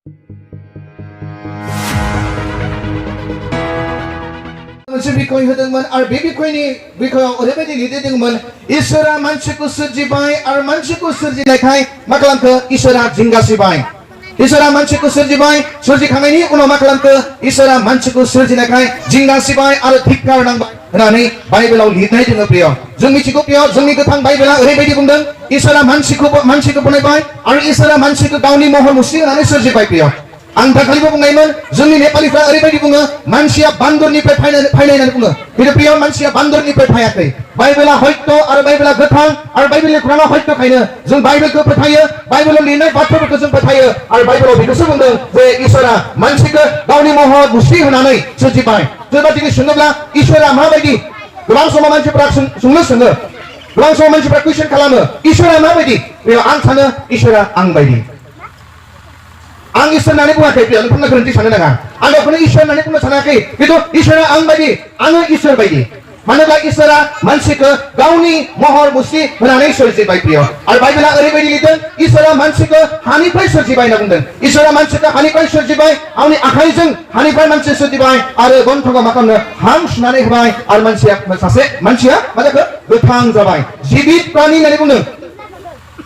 मोनसे बिखय होदोंमोन आरो बे बिखयनि बिखयाव ओरैबायदि लिरदोंमोन इसोरा मानसिखौ सोरजिबाय आरो मानसिखौ सोरजिनायखाय मा खालामखो इसोरा जिंगासिबाय इसोरा मानसिखौ सोरजिबाय सोरजिखांनायनि उनाव मा खालामखो इसोरा मानसिखौ सोरजिनायखाय जिंगासिबाय आरो धिक्कार नांबाय होननानै बाइबेलाव लिरनाय दङ प्रिय जों मिथिगौ प्रिय जोंनि गोथां बाइबेला ओरैबायदि बुंदों इसोरा मानसिखौ बनायबाय आरो इसोरा मानसिखौ गावनि महर मुस्रि होनानै सोरजिबाय प्रिय आं दाखालिबो बुंनायमोन जोंनि नेपालिफ्रा ओरैबायदि बुङो मानसिया बान्दरनिफ्राय फैनाय होननानै बुङो खिन्थु प्रिय मानसिया बान्दरनिफ्राय फैयाखै बाइबेला हयथ आरो बाइबेला गोथां आरो बाइबेलनि खुराङा हयथखायनो जों बाइबेलखौ फोथायो बाइबेलाव लिरनाय बाथ्राफोरखौ जों फोथायो आरो बाइबेलाव बेखौसो बुंदों जे इसोरा मानसिखौ गावनि महर मुस्रि होनानै सोरजिबाय सोरबा दिनै सोङोब्ला इसोरा माबायदि गोबां समाव मानसिफ्रा सोङो गोबां समाव मानसिफ्रा कुइसन खालामो इसोरा माबायदि आं सानो इसोरा आं बायदि आं इसोर होननानै बुङाखै नोंथांमोना गोरोन्थि साननो नाङा आं गावखौनो इसोर होननानै बुंनो सानाखै खिन्थु इसोरा आं बायदि आङो इसोर बायदि मानोना इसोरा मानसिखौ गावनि महर मुस्रि होनानै सोरजिबाय प्रिय आरो बाइबेला ओरैबायदि लिरदों इसोरा मानसिखौ हानिफ्राय सोरजिबाय होनना बुंदों इसोरा मानसिखौ हानिफ्राय सोरजिबाय गावनि आखाइजों हानिफ्राय मानसि सोरजिबाय आरो गन्थङाव मा खालामनो हां सुनानै होबाय आरो मानसिया मा जाखो गोथां जाबाय जिबित प्राणी होननानै बुंदों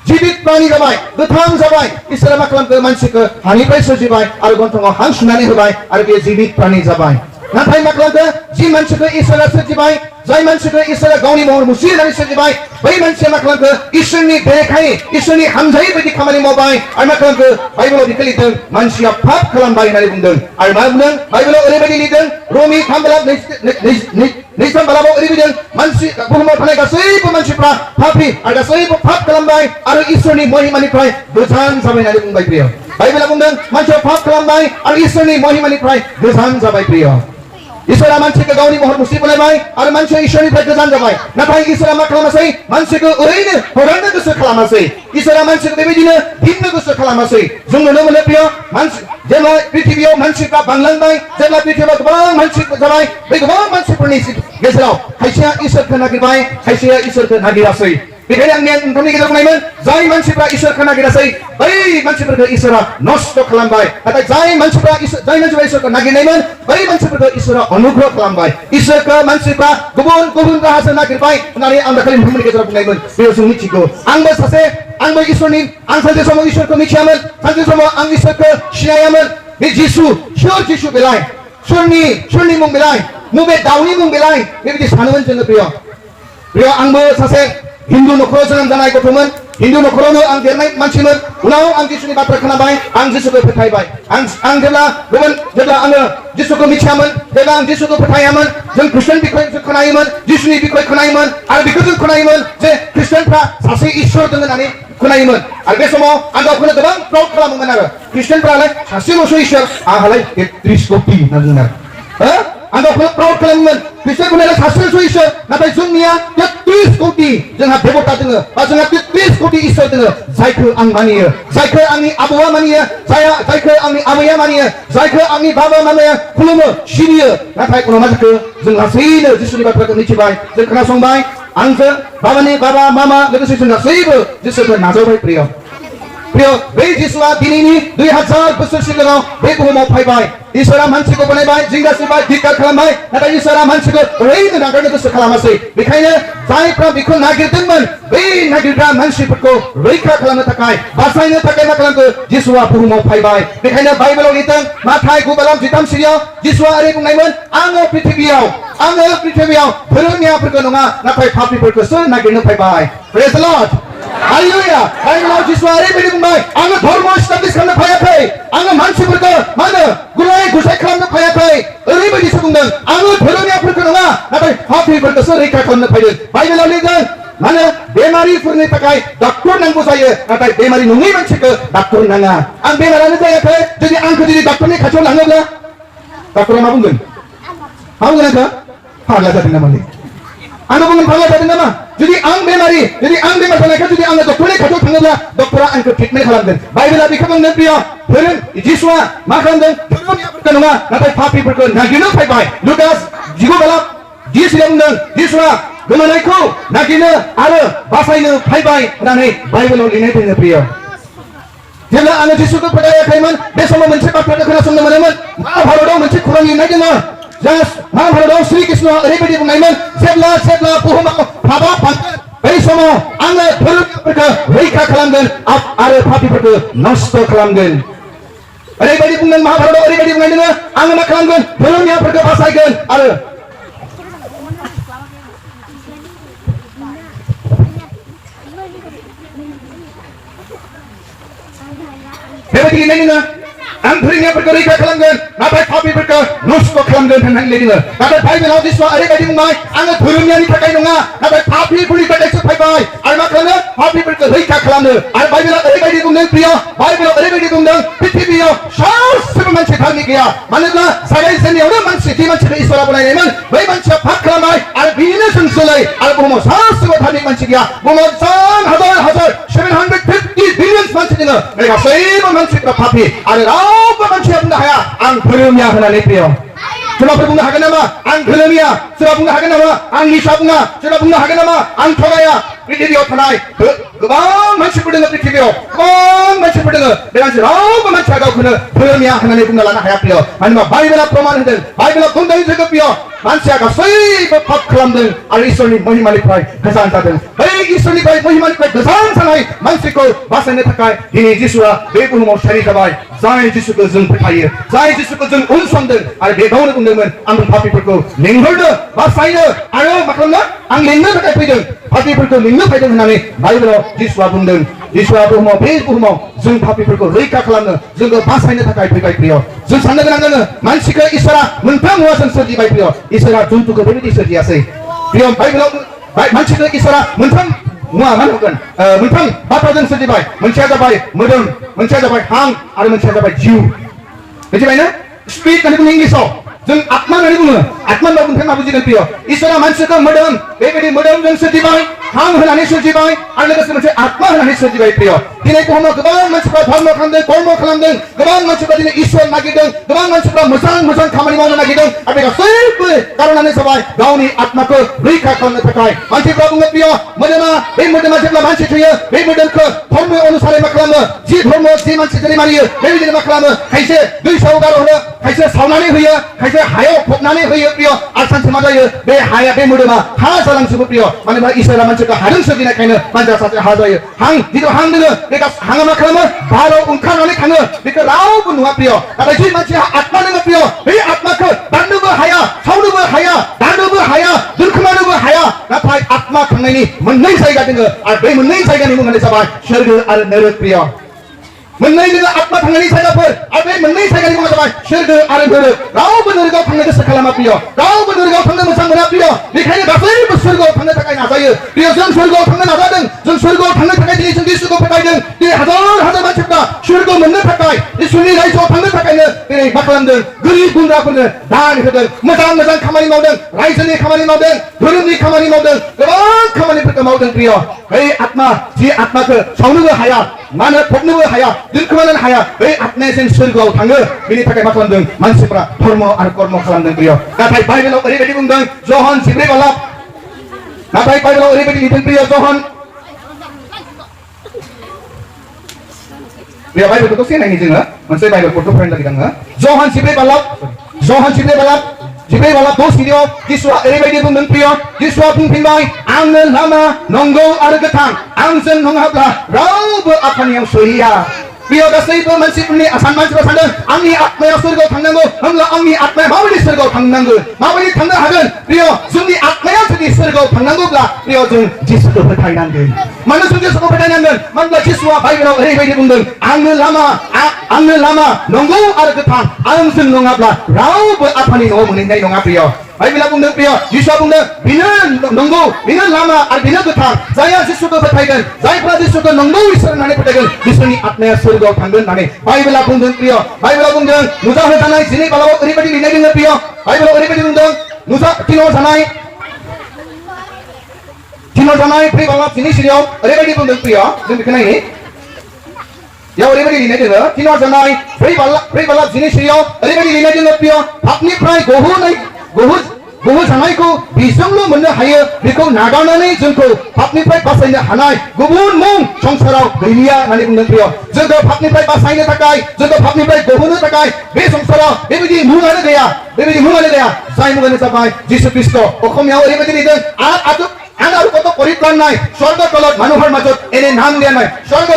जिबित प्राणी जाबाय गोथां जाबाय इसोरा मा खालामखो मानसिखौ हानिफ्राय सोरजिबाय आरो गन्थङाव हां सुनानै होबाय आरो बे जिबित प्राणी जाबाय नाथाय मा खालामखो जि मानसिखौ इसोरा सोरजिबाय जाय मानसिखौ इसोरा गावनि महर मुस्रि होनानै सोरजिबाय बै मानसिया मा खालामखो इसोरनि बेरेखायै इसोरनि हामजायै बायदि खामानि मावबाय आरो मा खालामखो बाइबेलाव बेखौ लिरदों मानसिया पाप खालामबाय होननानै बुंदों आरो मा बुंदों बाइबेलाव ओरैबायदि लिरदों रमी 3:2 ओरैबायदि मानसि बुहुमाव थानाय गासैबो मानसिफ्रा पापी आरो गासैबो पाप खालामबाय आरो इसोरनि महिमानिफ्राय गोजान जाबाय होननानै बुंबाय प्रिय बाइबेला बुंदों मानसिया पाप खालामबाय आरो इसोरनि महिमानिफ्राय गोजान जाबाय प्रिय इसोरा मानसिखौ गावनि महर मुस्रि बनायबाय आरो मानसिया इसोरनिफ्राय गोजान जाबाय नाथाय इसोरा मा खालामासै मानसिखौ ओरैनो हगारनो गोसो खालामासै इसोरा मानसिखौ बेबायदिनो दिननो गोसो खालामासै जों नुनो मोनो प्रिय मानसि जेब्ला पृथ्वीयाव मानसिफ्रा बांलांबाय जेब्ला पृथ्वीयाव गोबां मानसि जाबाय बे गोबां मानसिफोरनि गेजेराव खायसेया इसोरखौ नागिरबाय खायसेया इसोरखौ नागिरासै बेखायनो आं नोंथांनि गेजेराव बुंनायमोन जाय मानसिफ्रा इसोरखौ नागिरासै बै मानसिफोरखौ इसोरा नष्ट खालामबाय नाथाय जाय मानसिफ्रा इसोरखौ नागिरनायमोन बै मानसिफोरखौ इसोरा अनुग्रह खालामबाय इसोरखौ मानसिफ्रा गुबुन राहाजों नागिरबाय होननानै आं दाखालि नोंथांमोननि गेजेराव बुंनायमोन बेयाव जों मिथिगौ आंबो इसोरनि आं सानसे समाव इसोरखौ मिथियामोन सानसे समाव आं इसोरखौ सिनायामोन बे सोर जिसु बेलाय सोरनि मुं बेलाय बबे दाउनि मुं बेलाय बेबायदि सानोमोन जोङो प्रिय आंबो सासे हिन्दु नखराव जोनोम जानाय गथ'मोन हिन्दु नखरावनो आं देरनाय मानसिमोन उनाव आं जिसुनि बाथ्रा खोनाबाय आं जिसुखौ फोथायबाय आं जेब्ला आङो जिसुखौ मिथियामोन जेब्ला आं जिसुखौ फोथायामोन जों ख्रिस्टान बिखय खोनायोमोन जिसुनि बिखय खोनायोमोन आरो बेखौ जों खोनायोमोन जे ख्रिस्टानफ्रा सासे इसोर दङ होननानै खोनायोमोन आरो बे समाव आं गावखौनो गोबां प्राउड खालामोमोन आरो ख्रिस्टानफ्रालाय सासेल'सो इसोर आंहालाय 33 कोटि होनना बुङो आं गावखौनो प्राउड खालामोमोन ख्रिस्टानफोरनालाय सासेल'सो इसोर नाथाय जोंनिया 33 कोटि जोंहा देबता दङ बा जोंहा 33 कोटि इसोर दङ जायखौ आं मानियो जायखौ आंनि आबौआ मानियो जायखौ आंनि आबैया मानियो जायखौ आंनि बाबा मामाया खुलुमो सिबियो नाथाय उनाव मा जाखो जों लासैनो जिसुनि बाथ्राखौ मिथिबाय जों खोनासंबाय आंजों बाबा मामा लोगोसे जों गासैबो जिसुखौ नाजावबाय प्रिय बे जिसुआ दिनैनि 2000 बोसोर सिगाङाव बे बुहुमाव फैबाय इसोरा मानसिखौ बनायबाय जिंगासिबाय धिक्कार खालामबाय नाथाय इसोरा मानसिखौ ओरैनो नागारनो गोसो खालामासै बेखायनो जायफ्रा बेखौ नागिरदोंमोन बै नागिरग्रा मानसिफोरखौ रैखा खालामनो थाखाय बासायनो थाखाय मा खालामखो जिसुआ बुहुमाव फैबाय बेखायनो बाइबेलाव लिरदों माथाय 9:13 जिसुआ ओरै बुंनायमोन आङो पृथ्वीयाव धोरोमियाफोरखौ नङा नाथाय पापीफोरखौसो नागिरनो फैबाय प्रेज द लर्ड हालेलुया बाइबेलाव जिसुआ ओरैबायदि बुंबाय आङो धर्म एस्टाब्लिश खालामनो फैयाखै आङो मानसिफोरखौ मा होनो गुलाय-गुजाय खालामनो फैयाखै ओरैबायदिसो बुंदों आङो धोरोमियाफोरखौ नङा नाथाय पापीफोरखौसो रैखा खालामनो फैदों बाइबेलाव लिरदों माने बेमारिफोरनि थाखाय डक्टर नांगौ जायो नाथाय बेमारि नङै मानसिखौ डक्टर नाङा आं बेमारानो जायाखै आंखौ डक्टरनि खाथियाव लाङोब्ला डक्टरा मा बुंगोन आंखौ फाग्ला जादों नामा आंनो बुंगोन फाग्ला जादों नामा जुदि आं बेमार जानायखाय जुदि आङो डक्टरनि खाथियाव थाङोब्ला डक्टरा आंखौ ट्रिटमेन्ट खालामगोन बाइबेला बेखौ बुंदों प्रिय धोरोम जिसुआ मा खालामदों धोरोमियाफोरखौ नङा नाथाय पापीफोरखौ नागिरनो फैबाय लुकास 19:10 बुंदों जिसुआ गोमानायखौ नागिरनो आरो बासायनो फैबाय होननानै बाइबेलाव लिरनाय दङ प्रिय जेब्ला आङो जिसुखौ फोथायाखैमोन बे समाव मोनसे बाथ्राखौ खोनासंनो मोनोमोन महाभारतआव मोनसे खौरां लिरनाय दङ महाभारतआव श्री कृष्णआ ओरैबायदि बुंनायमोन जेब्ला जेब्ला बुहुमाव पापआ बांगोन बै समाव आङो धोरोमफोरखौ रैखा खालामगोन आरो पापीफोरखौ नष्ट खालामगोन ओरैबायदि बुंदों महाभारतआव ओरैबायदि बुंनाय दङ आङो मा खालामगोन धोरोमनियाफोरखौ बासायगोन आरो बेबायदि लिरनाय दङ आं धोरोमनियाफोरखौ रैखा खालामगोन नाथाय पापीफोरखौ नष्ट खालामगोन होननानै लिरदों नाथाय बाइबेलाव जिसुआ ओरैबायदि बुंबाय आङो धोरोमनियानि थाखाय नङा नाथाय पापीफोरनि थाखायसो फैबाय आरो मा खालामनो पापीफोरखौ रैखा खालामनो आरो बाइबेला ओरैबायदि बुंदों प्रिय बाइबेलाव ओरैबायदि बुंदों पृथ्बीयाव सासेबो मानसि धार्मिक गैया मानोना जागायजेननायावनो जि मानसिखौ इसोरा बनायनायमोन बै मानसिया पाप खालामबाय आरो बिनो जोंसोलाय आरो बुहुमाव सासेबो धार्मिक मानसि गैया बुहुमाव जान हाजार 750 बिलियन मानसि दङ बे गासैबो मानसिफ्रा पापी आरो रावबो मानसिया बुंनो हाया आं धोरोमनिया होननानै प्रिय सोरबाफोर बुंनो हागोन नामा आं धोरोमनिया सोरबा बुंनो हागोन नामा आं निसा बुङा सोरबा बुंनो हागोन नामा आं थगाया पृथ्बीयाव थानाय गोबां मानसिफोर दङ पृथ्बीयाव गोबां मानसिफोर दङ बे मानसि रावबो मानसिया गावखौनो धोरोमनिया होननानै बुंना लानो हाया प्रिय मानोना बाइबेला प्रमाण होदों बाइबेला बुंदों जे प्रिय मानसिया गासैबो पाप खालामदों आरो इसोरनि महिमानिफ्राय गोजान जादों बै इसोरनिफ्राय महिमानिफ्राय गोजान जानाय मानसिखौ बासायनो थाखाय दिनै जिसुआ बे बुहुमाव सारि जाबाय जाय जिसुखौ जों फोथायो जाय जिसुखौ जों उनसंदों आरो बे गावनो बुंदोंमोन आं पापीफोरखौ लिंहरनो बासायनो आरो मा खालामनो आं लिंनो थाखाय फैदों पापीफोरखौ लिंनो फैदों होननानै बाइबेलाव जिसुआ बुंदों जिसुआ बे बुहुमाव जों पापीफोरखौ रैखा खालामनो जोंखौ बासायनो थाखाय फैबाय प्रिय जों साननो गोनां दङ मानसिखौ इसोरा मोनथाम मुवाजों सोरजिबाय प्रिय इसोरा जन्तुखौ बेबायदि सोरजियासै प्रिय बाइबेलाव मानसिखौ इसोरा मोनथाम मुवा मा होगोन मोनथाम बाथ्राजों सोरजिबाय मोनसेया जाबाय मोदोम मोनसेया जाबाय हां आरो मोनसेया जाबाय जिउ मिथिबायना स्पिरिट होननानै बुङो इंलिसाव जों आत्मा होननानै बुङो आत्मा होनना बुंथाय मा बुजिगोन प्रिय इसोरा मानसिखौ मोदोम बेबायदि मोदोमजों सोरजिबाय हां होनानै सोरजिबाय आरो लोगोसे मोनसे आत्मा होनानै सोरजिबाय प्रिय दिनै बुहुमाव गोबां मानसिफ्रा धर्म खालामदों कर्म खालामदों गोबां मानसिफ्रा दिनै इसोर नागिरदों गोबां मानसिफ्रा मोजां खामानि मावनो नागिरदों आरो बे गासैबो कारणानो जाबाय गावनि आत्माखौ रैखा खालामनो थाखाय मानसिफ्रा बुङो प्रिय बे मोदोमा जेब्ला मानसि थैयो बे मोदोमखौ धर्म अनुसारै मा खालामो जि धर्म जि मानसि जेरै मानियो बेबायदिनो मा खालामो खायसे दै सायाव गारहरो खायसे सावनानै होयो खायसे हायाव फबनानै होयो प्रिय आरो सानसे मा जायो बे हाया बे मोदोमा हा जालांजोबो प्रिय मानोना इसोरा मानसिखौ हाजों सोरजिनायखायनो मानसिया सासे हा जायो हां जिथु हां दङ बे हाङा मा खालामो बाराव ओंखारनानै थाङो बेखौ रावबो नुवा प्रिय नाथाय जि मानसिया आत्मा दङ प्रिय बे आत्माखौ दाननोबो हाया सावनोबो हाया दाननोबो हाया दोनखोमानोबो हाया नाथाय आत्मा थांनायनि मोननै जायगा दङ आरो बे मोननै जायगानि मुङानो जाबाय सोरगो आरो नरक प्रिय मोननै दङ आत्मा थांनायनि जायगाफोर आरो बे मोननै जायगानि मुङा जाबाय सोरगो आरो नरक रावबो नरकआव थांनो गोसो खालामा प्रिय रावबो नरकआव थांनो मोजां मोना प्रिय बेखायनो गासैबो सोरगोआव थांनो थाखाय नाजायो प्रिय जों सोरगोआव थांनो नाजादों जों सोरगोआव थांनो थाखाय दिनै जों जिसुखौ फोथायदों दिनै हाजार मानसिफ्रा सोरगो मोननो थाखाय इसोरनि रायजोआव थांनो थाखायनो दिनै मा खालामदों गोरिब गुन्द्राफोरनो दान होदों मोजां खामानि मावदों रायजोनि खामानि मावदों धोरोमनि खामानि मावदों गोबां खामानिफोरखौ मावदों प्रिय बै आत्मा जि आत्माखौ सावनोबो हाया मानो फबनोबो हाया दोनखोमानो हाया बै आत्माया जों सोरगोआव थाङो बेनि थाखाय मा खालामदों मानसिफ्रा धर्म आरो कर्म खालामदों प्रिय नाथाय बाइबेलाव ओरैबायदि बुंदों जहन 14 नाथाय बाइबेलाव ओरैबायदि लिरदों प्रिय जहन प्रिय बाइबेलखौ सिनायनि जोङो मोनसे बाइबेल पढ्न फरायनो लागि आङो जहन 14 10 जिसुआ ओरैबायदि बुंदों प्रिय जिसुआ बुंफिनबाय आंनो लामा नंगौ आरो गोथां आंजों नङाब्ला रावबो आफानियाव सौहैया प्रिय गासैबो मानसिफोरनि मानसिफ्रा सानदों आंनि आत्माया सोरगोआव थांनांगौ होमब्ला आंनि आत्माया माबायदि सोरगोआव थांनांगौ माबायदि थांनो हागोन प्रिय जोंनि आत्माया जुदि सोरगोआव थांनांगौब्ला प्रिय जों जिसुखौ फोथायनांगोन मानो जों जिसुखौ फोथायनांगोन मानोना जिसुआ बाइबेलाव ओरैबायदि बुंदों आंनो लामा नंगौ आरो गोथां आंजों नङाब्ला रावबो आफानि न'आव मोनहैनाय नङा प्रिय बाइबेला बुंदों प्रिय जिसुआ बुंदों बिनो नंगौ बिनो लामा आरो बिनो गोथां जायहा जिसुखौ फोथायगोन जायफ्रा जिसुखौ नंगौ इसोर होननानै फोथायगोन बिसोरनि आत्माया सोरगोआव थांगोन होननानै बाइबेला बुंदों प्रिय बाइबेला बुंदों नुजाहोजानाय 12 बालाव ओरैबायदि लिरनाय दङ प्रिय बाइबेलाव ओरैबायदि बुंदों थिनहरजानाय 3 बालाव 12 सिरियाव ओरैबायदि बुंदों प्रिय जों बेखौ नायनि याव ओरैबायदि लिरनाय दङ थिनहरजानाय 3 बालाव 12 सिरियाव ओरैबायदि लिरनाय दङ प्रिय पापनिफ्राय गुबुन जानायखौ बिजोंल' मोननो हायो बेखौ नागारनानै जोंखौ पापनिफ्राय बासायनो हानाय गुबुन मुं संसाराव गैलिया होननानै बुंदों प्रिय जोंखौ पापनिफ्राय बासायनो थाखाय जोंखौ पापनिफ्राय गहोनो थाखाय बे संसाराव बेबायदि मुङानो गैया बेबायदि मुङानो गैया जाय मुङानो जाबाय जिसु ख्रिस्ट अखमियाव ओरैबायदि लिरदों आरो कत परित्राण নাই स्वर्ग तलत মানুহৰ মাজত এনে नाम দিয়া নাই स्वर्ग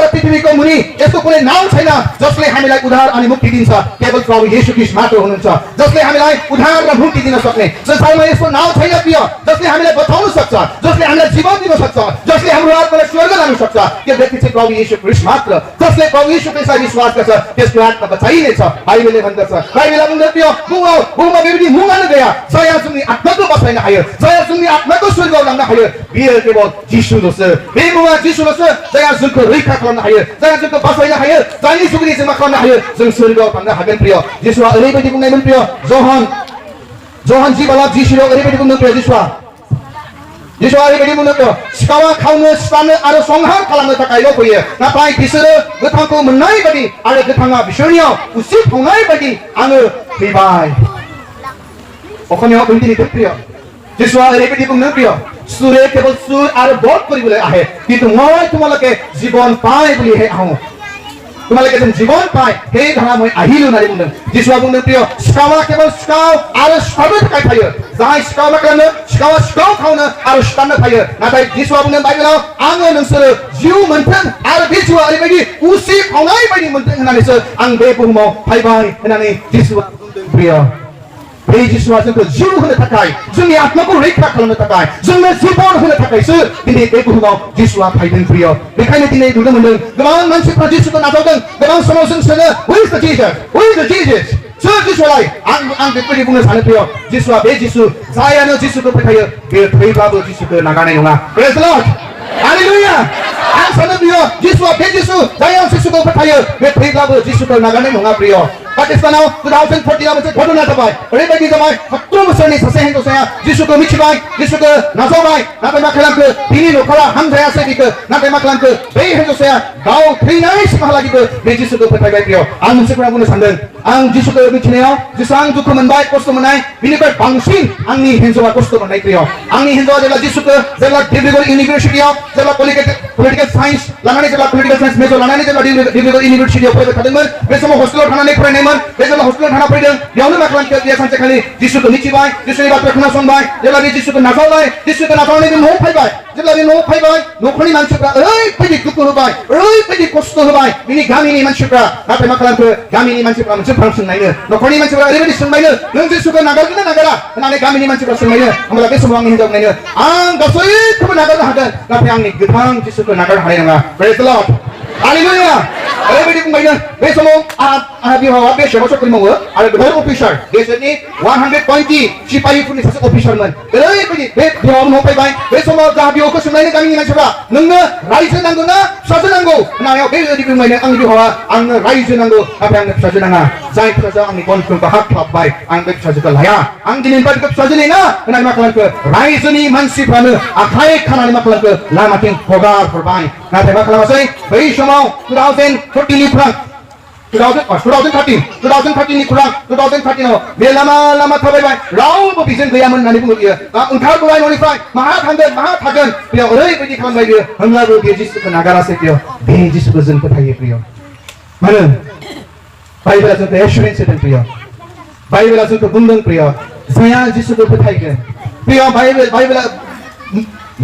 र पृथ्वीको मुनि यसको कुनै नाम छैन जसले हामीलाई उद्धार अनि मुक्ति दिन्छ केवल प्रभु येशू ख्रीष्ट मात्र हुनुहुन्छ जसले हामीलाई उद्धार र मुक्ति दिन सक्ने संसारमा यसको नाम छैन प्रिय जसले हामीलाई बचाउन सक्छ जसले हामीलाई जीवन दिन सक्छ जसले हाम्रो आत्मालाई स्वर्ग लान सक्छ त्यो व्यक्ति चाहिँ प्रभु येशू ख्रीष्ट मात्र जसले प्रभु येशू ख्रीष्टलाई विश्वास गर्छ त्यसको आत्मा बचाइनेछ बाइबलले भन्दछ बाइबलले भन्छ प्रिय बुङमा बेबिदी मुङानो गया जया जुनी आत्माको बसाइन हायो जया जुनी आत्माको स्वर्ग लान हायो बियो केवल जिसुलसो बे मुङा जिसुलसो जया जुनको रैखा खालामनो हायो जया जुनको बसाइन हायो जायनि सुबिदा जों खालामनो हायो जों स्वर्गआव थांनो हागोन प्रिय जिसुआ ओरैबायदि बुंनायमोन प्रिय जहन जिबाला जिसुआ ओरैबायदि बुंदों प्रिय जिसुआ ओरैबायदि बुंदों प्रिय सिखावा खावनो सिथारनो आरो संहार खालामनो थाखायल' फैयो नाथाय बिसोरो गोथांखौ मोननाय बायदि आरो गोथाङा बिसोरनियाव उसिफावनाय बायदि आङो फैबाय অসমীয়াও বুঝতে নিতে প্রিয় যিশুৱা ওৰैबायदि बुंदों प्रिय सुरे केवल सुर आरो बध কৰিবলৈ আহে কিন্তু মই তোমালোকে জীৱন পাই বুলিহে আহোঁ তোমালোকে যেন জীৱন পাই সেই ধাৰা মই আহিলো নাৰী बुंदों যিশুৱা बुंदों प्रिय सिखावा केवल सिखाव आरो सिखावनो थाखाय फैयो जाय सिखाव खालामनो सिखावा सिखाव खावनो आरो सिथारनो फैयो नाथाय যিশুৱা बुंदों बाइबेलाव आङो नोंसोरो जिउ मोनथों आरो बे जिउआ ओरैबायदि उसिफावनाय बायदि मोनथों होननानैसो आं बे बुहुमाव फैबाय होननानै যিশুৱা बुंदों प्रिय बे जिसुआ जोंखौ जिउ होनो थाखाय जोंनि आत्माखौ रैखा खालामनो थाखाय जोंनो जीवन होनो थाखायसो दिनै बे बुहुमाव जिसुआ फैदों प्रिय बेखायनो दिनै नुनो मोनदों गोबां मानसिफ्रा जिसुखौ नाजावदों गोबां समाव जों सोङो हु इज द जीसस सोर जिसुलाय आं बेबायदि बुंनो सानो प्रिय जिसुआ बे जिसु जायानो जिसुखौ फोथायो बे थैब्लाबो जिसुखौ नागारनाय नङा प्रेज द लर्ड हालेलुया आं सानो प्रिय जिसुआ बे जिसु जाय जिसुखौ फोथायो बे थैब्लाबो जिसुखौ नागारनाय नङा प्रिय पाकिस्तानाव 2014 आव मोनसे घटना जाबाय ओरैबायदि जाबाय 17 बोसोरनि सासे हिन्जावसाया जिसुखौ मिथिबाय जिसुखौ नाजावबाय नाथाय मा खालामखो बिनि नखरा हामजायासै बिखौ नाथाय मा खालामखो बे हिन्जावसाया गाव थैनाय सिमहालागिबो बे जिसुखौ फोथायबाय प्रिय आं मोनसे खोथा बुंनो सानदों आं जिसुखौ मिथिनायाव जेसेबां दुखु मोनबाय खस्थ' मोननाय बिनिफ्राय बांसिन आंनि हिन्जावा खस्थ' मोननाय प्रिय आंनि हिन्जावा जेब्ला जिसुखौ जेब्ला डिब्रुगड़ इउनिभार्सिटियाव जेब्ला पलिटिकल साइन्स लानानै जेब्ला पलिटिकल साइन्स मेजर लानानै जेब्ला डिब्रुगड़ इउनिभार्सिटियाव फरायबाय थादोंमोन बे समाव हस्टेलाव थानानै फरायनायमोन बे जेब्ला हस्टेलाव थाना फैदों बेयावनो मा खालामखो बियो सानसेखालि जिसुखौ मिथिबाय जिसुनि बाथ्रा खोनासंबाय जेब्ला बे जिसुखौ नाजावबाय जिसुखौ नाजावनानै बे न'आव फैबाय जेब्ला बे न'आव फैबाय न'खरनि मानसिफ्रा ओरैबायदि दुखु होबाय ओरैबायदि खस्थ' होबाय बिनि गामिनि मानसिफ्रा नाथाय मा खालामखो गामिनि मानसिफ्रा मोनसे फार्म सोंनायनो न'खरनि मानसिफ्रा ओरैबायदि सोंबायनो नों जिसुखौ नागारगोन ना नागारा होननानै गामिनि मानसिफ्रा सोंनायनो होमब्ला बे समाव आंनि हिन्जाव बुंनायनो आं गासैखौबो नागारनो हागोन नाथाय आंनि गोथां जिसुखौ नागारनो हानाय नङा प्रेज द लर्ड हालेलुया ओरैबायदि बुंबायनो बे समाव आंहा बिहावा बे सेवा साख्रि मावो आरो गोबां अफिसार गेजेरनि 120 सिपाहिफोरनि सासे अफिसारमोन ओरैबायदि बे बिहावा न'आव फैबाय बे समाव जाहा बिहावखौ सोंनायनि गामिनि मानसिफ्रा नोंनो रायजो नांगौ ना फिसाजो नांगौ होननायाव बेबायदि बुंबायनो आंनि बिहावा आंनो रायजो नांगौ नाथाय आंनो फिसाजो नाङा जाय फिसाजोआ आंनि गन्थंखौ हाख्लाबबाय आं बे फिसाजोखौ लाया आं दिनैनिफ्राय बेखौ फिसाजो नेना होननानै मा खालामखो रायजोनि मानसिफ्रानो आखाइ खानानै मा खालामखो लामाथिं हगार हरबाय नाथाय मा खालामासै बै समाव 2013 निफ्राय 2013 नि खुरां 2013 आव बे लामा थाबायबाय रावबो बिजों गैयामोन होननानै बुङो बियो ओंखारबोबाय न'निफ्राय माहा थागोन बेयाव ओरैबायदि खालामबाय बियो होमब्लाबो बे जिसुखौ नागारासै प्रिय बे जिसुखौ जों फोथायो प्रिय मानो बाइबेला जोंखौ एसुरेन्स होदों प्रिय बाइबेला जोंखौ बुंदों प्रिय जाया जिसुखौ फोथायगोन प्रिय बाइबेला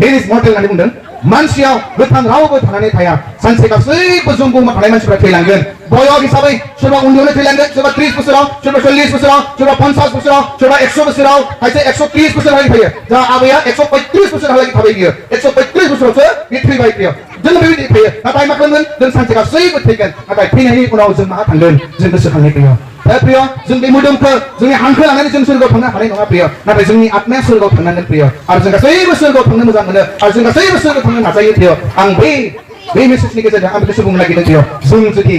मेरिज मर्टेल होननानै बुंदों मानसियाव गोथां रावबो थानानै थाया सानसे गासैबो जों बुहुमाव थानाय मानसिफ्रा थैलांगोन बयस हिसाबै सोरबा उन्दैयावनो थैलांगोन सोरबा 30 बोसोराव सोरबा 40 बोसोराव सोरबा 50 बोसोराव सोरबा 100 बोसोराव खायसे 130 बोसोरहालागै थायो जा आबैया 135 बोसोरहालागै थाबाय बियो 135 बोसोरावसो बे थैबाय प्रिय जों बेबायदि थैयो नाथाय मा खालामगोन जों सानसे गासैबो थैगोन नाथाय थैनायनि उनाव जों माहा थांगोन जों गोसोखांनाय प्रिय प्रिय जों बे मोदोमखौ जोंनि हांखो लानानै जों सोरगोआव थांनो हानाय नङा प्रिय नाथाय जोंनि आत्माया सोरगोआव थांनांगोन प्रिय आरो जों गासैबो सोरगोआव थांनो मोजां मोनो आरो जों गासैबो सोरगोआव थांनो नाजायो प्रिय आं बे मेसेजनि गेजेरजों आं बेखौसो बुंनो नागिरदों प्रिय जों जुदि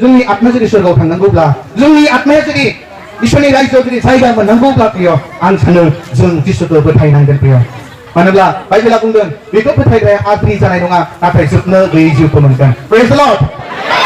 जोंनि आत्माया जुदि सोरगोआव थांनांगौब्ला जोंनि आत्माया जुदि इसोरनि रायजोआव जुदि जायगा मोननांगौब्ला प्रिय आं सानो जों जिसुखौ फोथायनांगोन प्रिय मानोब्ला बाइबेला बुंदों बेखौ फोथायग्राया आद्रि जानाय नङा नाथाय जोबनो गैयै जिउखौ मोनगोन प्रेज द लर्ड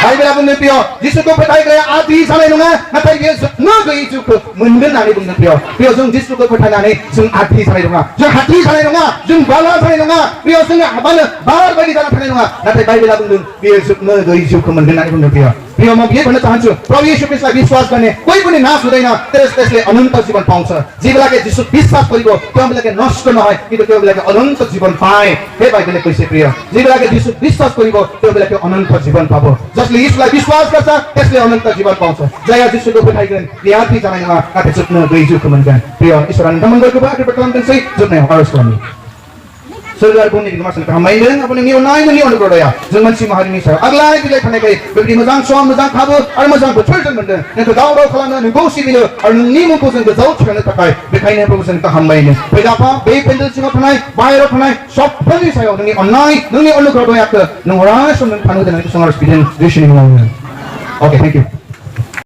बाइबेला बुंदों प्रिय जिसुखौ फोथायग्राया आद्रि जानाय नङा नाथाय बियो जोबनो जोबनो गैयै जिउखौ मोनगोन होननानै बुंदों प्रिय जों जिसुखौ फोथायनानै जों आथि जानाय नङा जों हाथि जानाय नङा जों बाला जानाय नङा प्रिय जों हाबानो बार बायदि जाना थानाय नङा नाथाय बाइबेला बुंदों बेयो जोबनो गैयै जिउखौ मोनगोन होननानै बुंदों प्रिय म के भन्न चाहन्छु प्रभु येशू ख्रीष्टलाई विश्वास गर्ने कोही पनि नाश हुँदैन त्यसले अनन्त जीवन पाउँछ जे बेलाको जिसु विश्वास गरेको त्यो बेलाको नष्ट नभए किन त्यो बेलाको अनन्त जीवन पाए हे बाइबलले কৈছে प्रिय जे बेलाको जिसु विश्वास गरेको त्यो बेलाको अनन्त जीवन पाबो जसले येशूलाई विश्वास गर्छ त्यसले अनन्त जीवन पाउँछ जय जिसुको पठाइगन याति जानाइमा काटे चुक्न गई जुको मनगन प्रिय ईश्वरले नमन गरेको बाटो प्रकलन चाहिँ जुट्ने हरस गर्ने Surga pun ini masalah kami ini apa ni orang ini orang berdoa. Jangan si mahari ni saya. Agla ini dia kena kaya. Bagi mazang suam mazang kabur, ada mazang bercerita benda. Nanti daun khalamnw negosi bila, ada ni mungkin sen jauh cakap terkai. Bekai ni promosi kita kami ini. Berapa? Be pendel singa panai, bayar panai. Shop pun saya. Ni online, ni orang berdoa ke. Orang semua panu dengan itu sangat experience. Jadi ni mana? Okay, thank you.